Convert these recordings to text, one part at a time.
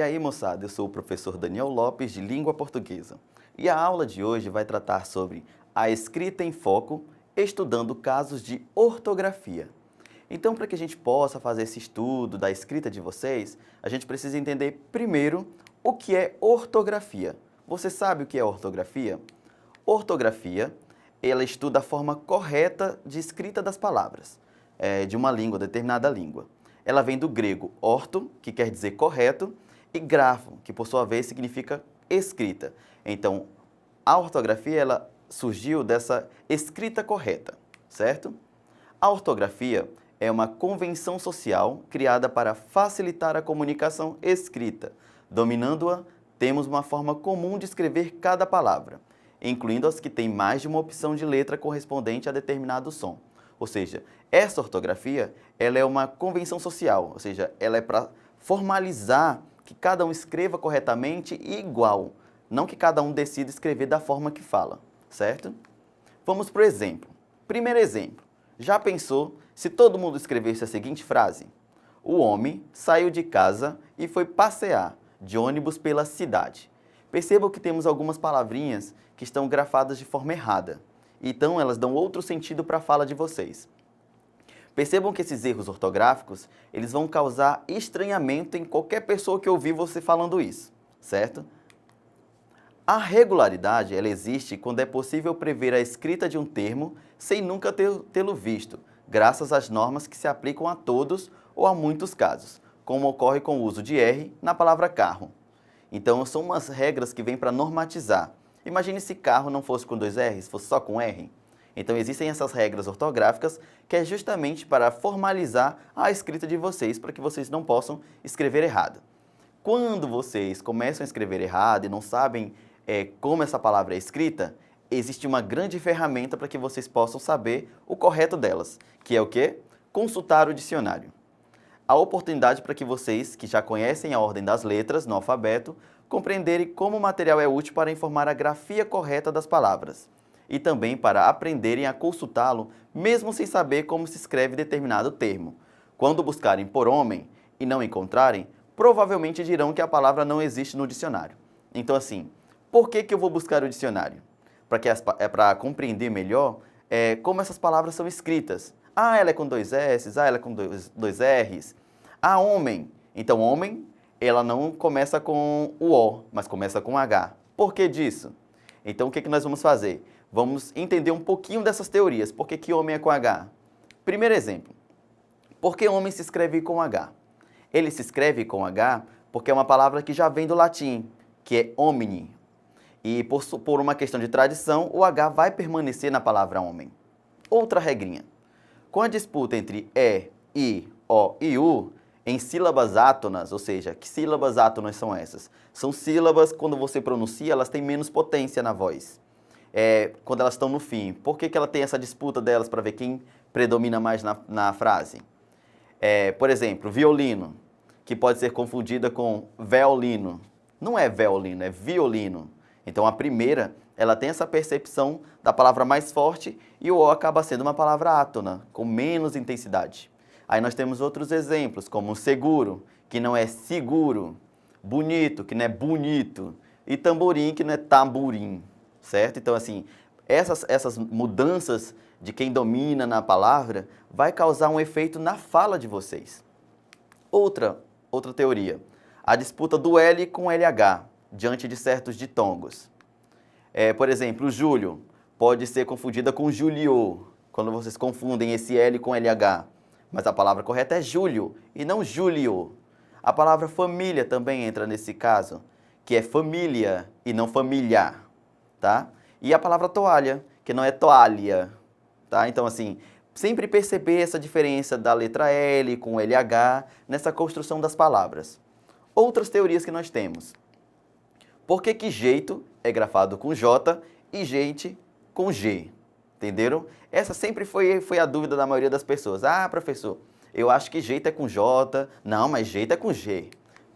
E aí, moçada, eu sou o professor Daniel Lopes, de Língua Portuguesa. E a aula de hoje vai tratar sobre a escrita em foco, estudando casos de ortografia. Então, para que a gente possa fazer esse estudo da escrita de vocês, a gente precisa entender primeiro o que é ortografia. Você sabe o que é ortografia? Ortografia, ela estuda a forma correta de escrita das palavras, de uma língua, determinada língua. Ela vem do grego orto, que quer dizer correto, e grafo, que por sua vez significa escrita. Então, a ortografia ela surgiu dessa escrita correta, certo? A ortografia é uma convenção social criada para facilitar a comunicação escrita. Dominando-a, temos uma forma comum de escrever cada palavra, incluindo as que têm mais de uma opção de letra correspondente a determinado som. Ou seja, essa ortografia ela é uma convenção social, ou seja, ela é para formalizar que cada um escreva corretamente e igual, não que cada um decida escrever da forma que fala, certo? Vamos para o exemplo. Primeiro exemplo. Já pensou se todo mundo escrevesse a seguinte frase? O homem saiu de casa e foi passear de ônibus pela cidade. Percebam que temos algumas palavrinhas que estão grafadas de forma errada. Então, elas dão outro sentido para a fala de vocês. Percebam que esses erros ortográficos, eles vão causar estranhamento em qualquer pessoa que ouvir você falando isso, certo? A regularidade, ela existe quando é possível prever a escrita de um termo sem nunca tê-lo visto, graças às normas que se aplicam a todos ou a muitos casos, como ocorre com o uso de R na palavra carro. Então, são umas regras que vêm para normatizar. Imagine se carro não fosse com dois R's, fosse só com R. Então, existem essas regras ortográficas que é justamente para formalizar a escrita de vocês, para que vocês não possam escrever errado. Quando vocês começam a escrever errado e não sabem como essa palavra é escrita, existe uma grande ferramenta para que vocês possam saber o correto delas, que é o quê? Consultar o dicionário. A oportunidade para que vocês, que já conhecem a ordem das letras no alfabeto, compreenderem como o material é útil para informar a grafia correta das palavras e também para aprenderem a consultá-lo mesmo sem saber como se escreve determinado termo. Quando buscarem por homem e não encontrarem, provavelmente dirão que a palavra não existe no dicionário. Então assim, por que eu vou buscar o dicionário? Para compreender melhor como essas palavras são escritas. Ah, ela é com dois S, ela é com dois R's. Ah, homem. Então, homem, ela não começa com o O, mas começa com H. Por que disso? Então, o que nós vamos fazer? Vamos entender um pouquinho dessas teorias. Por que homem é com H? Primeiro exemplo. Por que homem se escreve com H? Ele se escreve com H porque é uma palavra que já vem do latim, que é homini. E por uma questão de tradição, o H vai permanecer na palavra homem. Outra regrinha. Com a disputa entre E, I, O e U, em sílabas átonas, ou seja, que sílabas átonas são essas? São sílabas, quando você pronuncia, elas têm menos potência na voz. Quando elas estão no fim. Por que ela tem essa disputa delas para ver quem predomina mais na frase? Por exemplo, violino, que pode ser confundida com violino. Não é violino, é violino. Então, a primeira, ela tem essa percepção da palavra mais forte e o O acaba sendo uma palavra átona, com menos intensidade. Aí nós temos outros exemplos, como seguro, que não é seguro, bonito, que não é bonito, e tamborim, que não é tamborim, certo? Então, assim, essas mudanças de quem domina na palavra vai causar um efeito na fala de vocês. Outra teoria, a disputa do L com LH, diante de certos ditongos. Por exemplo, o Júlio pode ser confundida com Julio, quando vocês confundem esse L com LH. Mas a palavra correta é Júlio e não Júlio. A palavra família também entra nesse caso, que é família e não família, tá? E a palavra toalha, que não é toalha, tá? Então, assim, sempre perceber essa diferença da letra L com LH nessa construção das palavras. Outras teorias que nós temos. Por que jeito é grafado com J e gente com G? Entenderam? Essa sempre foi a dúvida da maioria das pessoas. Ah, professor, eu acho que jeito é com J. Não, mas jeito é com G.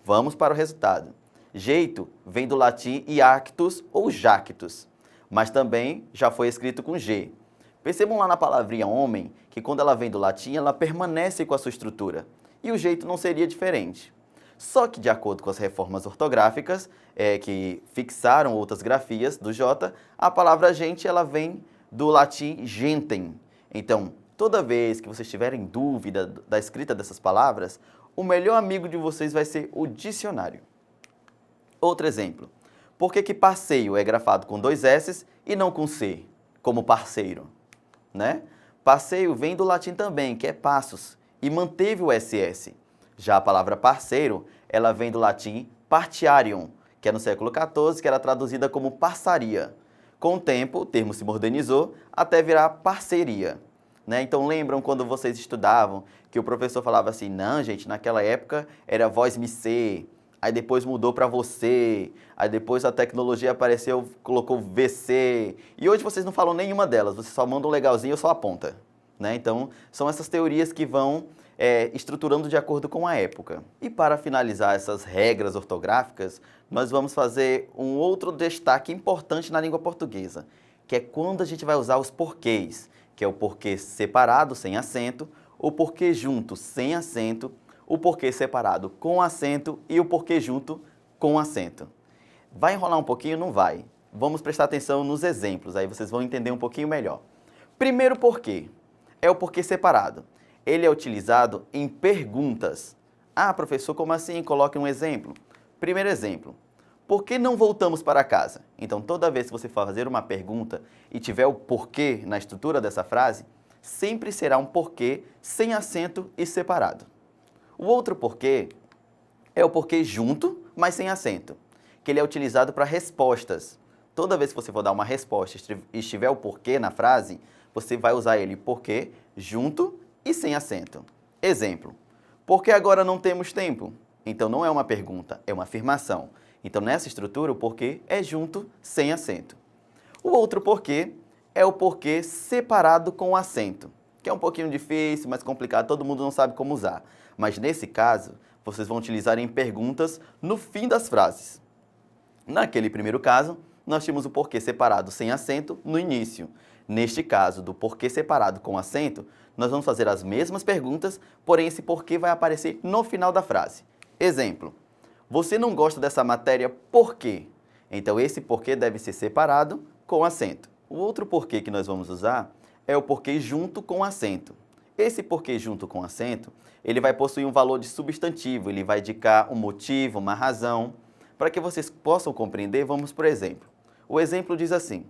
Vamos para o resultado. Jeito vem do latim iactus ou jactus, mas também já foi escrito com G. Percebam lá na palavrinha homem que quando ela vem do latim, ela permanece com a sua estrutura. E o jeito não seria diferente. Só que, de acordo com as reformas ortográficas, que fixaram outras grafias do J, a palavra gente ela vem do latim gentem. Então, toda vez que vocês tiverem dúvida da escrita dessas palavras, o melhor amigo de vocês vai ser o dicionário. Outro exemplo. Por que passeio é grafado com 2 S e não com C, como parceiro? Né? Passeio vem do latim também, que é passus, e manteve o SS. Já a palavra parceiro, ela vem do latim partiarium, que é no século XIV, que era traduzida como parçaria. Com o tempo, o termo se modernizou até virar parceria. Né? Então lembram quando vocês estudavam que o professor falava assim, não gente, naquela época era voz me ser, aí depois mudou para você, aí depois a tecnologia apareceu, colocou VC, e hoje vocês não falam nenhuma delas, vocês só mandam um legalzinho ou só aponta. Né? Então são essas teorias que vão estruturando de acordo com a época. E para finalizar essas regras ortográficas, nós vamos fazer um outro destaque importante na língua portuguesa, que é quando a gente vai usar os porquês, que é o porquê separado sem acento, o porquê junto sem acento, o porquê separado com acento e o porquê junto com acento. Vai enrolar um pouquinho? Não vai. Vamos prestar atenção nos exemplos, aí vocês vão entender um pouquinho melhor. Primeiro porquê é o porquê separado. Ele é utilizado em perguntas. Ah, professor, como assim? Coloque um exemplo. Primeiro exemplo. Por que não voltamos para casa? Então, toda vez que você for fazer uma pergunta e tiver o porquê na estrutura dessa frase, sempre será um porquê sem acento e separado. O outro porquê é o porquê junto, mas sem acento, que ele é utilizado para respostas. Toda vez que você for dar uma resposta e estiver o porquê na frase, você vai usar ele porquê junto e sem acento. Exemplo, por que agora não temos tempo? Então não é uma pergunta, é uma afirmação. Então nessa estrutura o porquê é junto, sem acento. O outro porquê é o porquê separado com acento, que é um pouquinho difícil, mais complicado, todo mundo não sabe como usar. Mas nesse caso, vocês vão utilizar em perguntas no fim das frases. Naquele primeiro caso, nós tínhamos o porquê separado sem acento no início. Neste caso, do porquê separado com acento, nós vamos fazer as mesmas perguntas, porém esse porquê vai aparecer no final da frase. Exemplo, você não gosta dessa matéria por quê? Então esse porquê deve ser separado com acento. O outro porquê que nós vamos usar é o porquê junto com acento. Esse porquê junto com acento, ele vai possuir um valor de substantivo, ele vai indicar um motivo, uma razão. Para que vocês possam compreender, vamos por exemplo. O exemplo diz assim,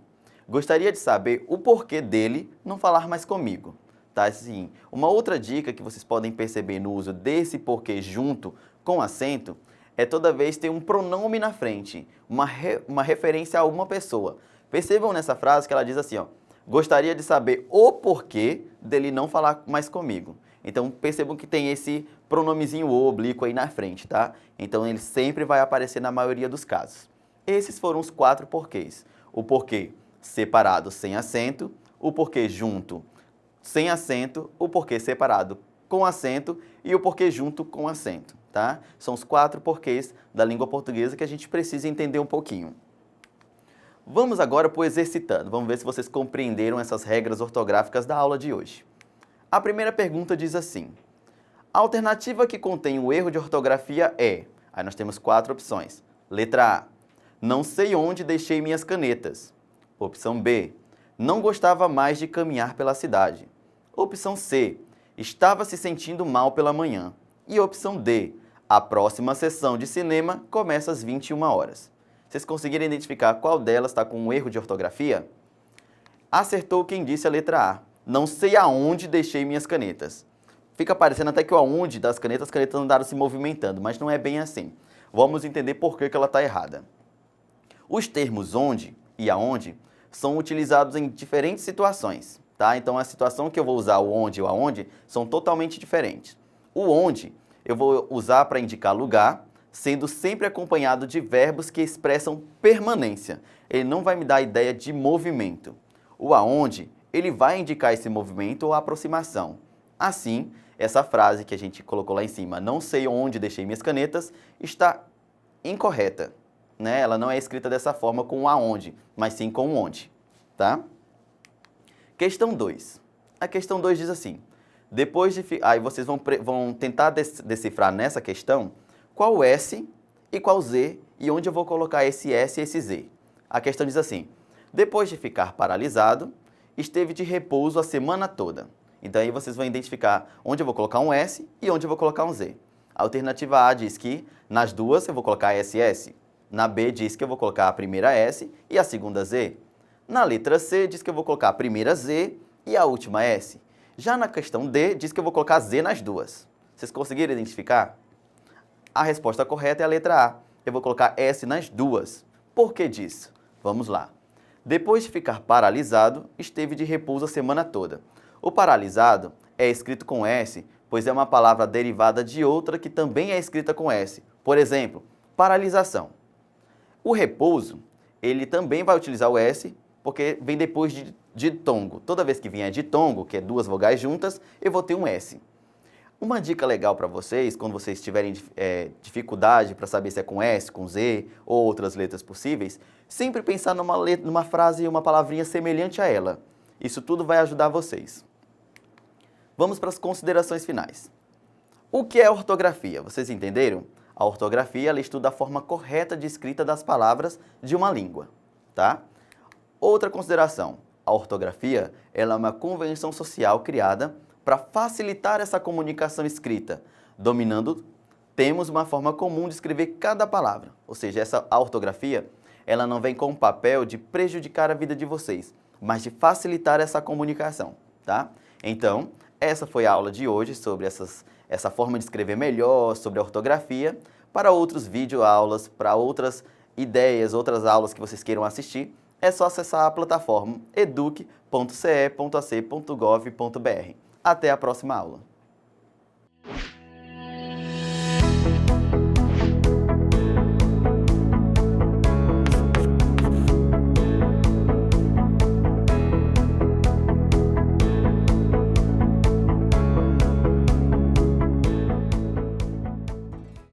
gostaria de saber o porquê dele não falar mais comigo. Tá? Assim, uma outra dica que vocês podem perceber no uso desse porquê junto com acento é toda vez ter um pronome na frente, uma referência a uma pessoa. Percebam nessa frase que ela diz assim, ó, gostaria de saber o porquê dele não falar mais comigo. Então percebam que tem esse pronomezinho oblíquo aí na frente, tá? Então ele sempre vai aparecer na maioria dos casos. Esses foram os 4 porquês. O porquê separado sem acento, o porquê junto sem acento, o porquê separado com acento e o porquê junto com acento, tá? São os 4 porquês da língua portuguesa que a gente precisa entender um pouquinho. Vamos agora para o exercitando. Vamos ver se vocês compreenderam essas regras ortográficas da aula de hoje. A primeira pergunta diz assim, a alternativa que contém o erro de ortografia é... Aí nós temos 4 opções. Letra A, não sei onde deixei minhas canetas. Opção B, não gostava mais de caminhar pela cidade. Opção C, estava se sentindo mal pela manhã. E opção D, a próxima sessão de cinema começa às 21 horas. Vocês conseguiram identificar qual delas está com um erro de ortografia? Acertou quem disse a letra A. Não sei aonde deixei minhas canetas. Fica parecendo até que o aonde das canetas, as canetas andaram se movimentando, mas não é bem assim. Vamos entender por que ela está errada. Os termos onde e aonde são utilizados em diferentes situações, tá? Então a situação que eu vou usar o onde e o aonde são totalmente diferentes. O onde eu vou usar para indicar lugar, sendo sempre acompanhado de verbos que expressam permanência. Ele não vai me dar a ideia de movimento. O aonde, ele vai indicar esse movimento ou aproximação. Assim, essa frase que a gente colocou lá em cima, não sei onde deixei minhas canetas, está incorreta, né? Ela não é escrita dessa forma com o aonde, mas sim com o onde, tá? Questão 2. A questão 2 diz assim, depois de... Aí vocês vão tentar decifrar nessa questão qual S e qual Z e onde eu vou colocar esse S e esse Z. A questão diz assim: depois de ficar paralisado, esteve de repouso a semana toda. Então aí vocês vão identificar onde eu vou colocar um S e onde eu vou colocar um Z. A alternativa A diz que nas duas eu vou colocar SS. Na B diz que eu vou colocar a primeira S e a segunda Z. Na letra C diz que eu vou colocar a primeira Z e a última S. Já na questão D diz que eu vou colocar Z nas duas. Vocês conseguiram identificar? A resposta correta é a letra A. Eu vou colocar S nas duas. Por que disso? Vamos lá. Depois de ficar paralisado, esteve de repouso a semana toda. O paralisado é escrito com S, pois é uma palavra derivada de outra que também é escrita com S. Por exemplo, paralisação. O repouso, ele também vai utilizar o S, porque vem depois de ditongo. Toda vez que vier ditongo, que é duas vogais juntas, eu vou ter um S. Uma dica legal para vocês, quando vocês tiverem dificuldade para saber se é com S, com Z ou outras letras possíveis, sempre pensar numa frase e uma palavrinha semelhante a ela. Isso tudo vai ajudar vocês. Vamos para as considerações finais. O que é ortografia? Vocês entenderam? A ortografia ela estuda a forma correta de escrita das palavras de uma língua, tá? Outra consideração. A ortografia ela é uma convenção social criada para facilitar essa comunicação escrita. Temos uma forma comum de escrever cada palavra. Ou seja, a ortografia ela não vem com o papel de prejudicar a vida de vocês, mas de facilitar essa comunicação, tá? Então, essa foi a aula de hoje sobre essa forma de escrever melhor, sobre a ortografia. Para outros videoaulas, para outras ideias, outras aulas que vocês queiram assistir, é só acessar a plataforma educ.ce.ac.gov.br. Até a próxima aula.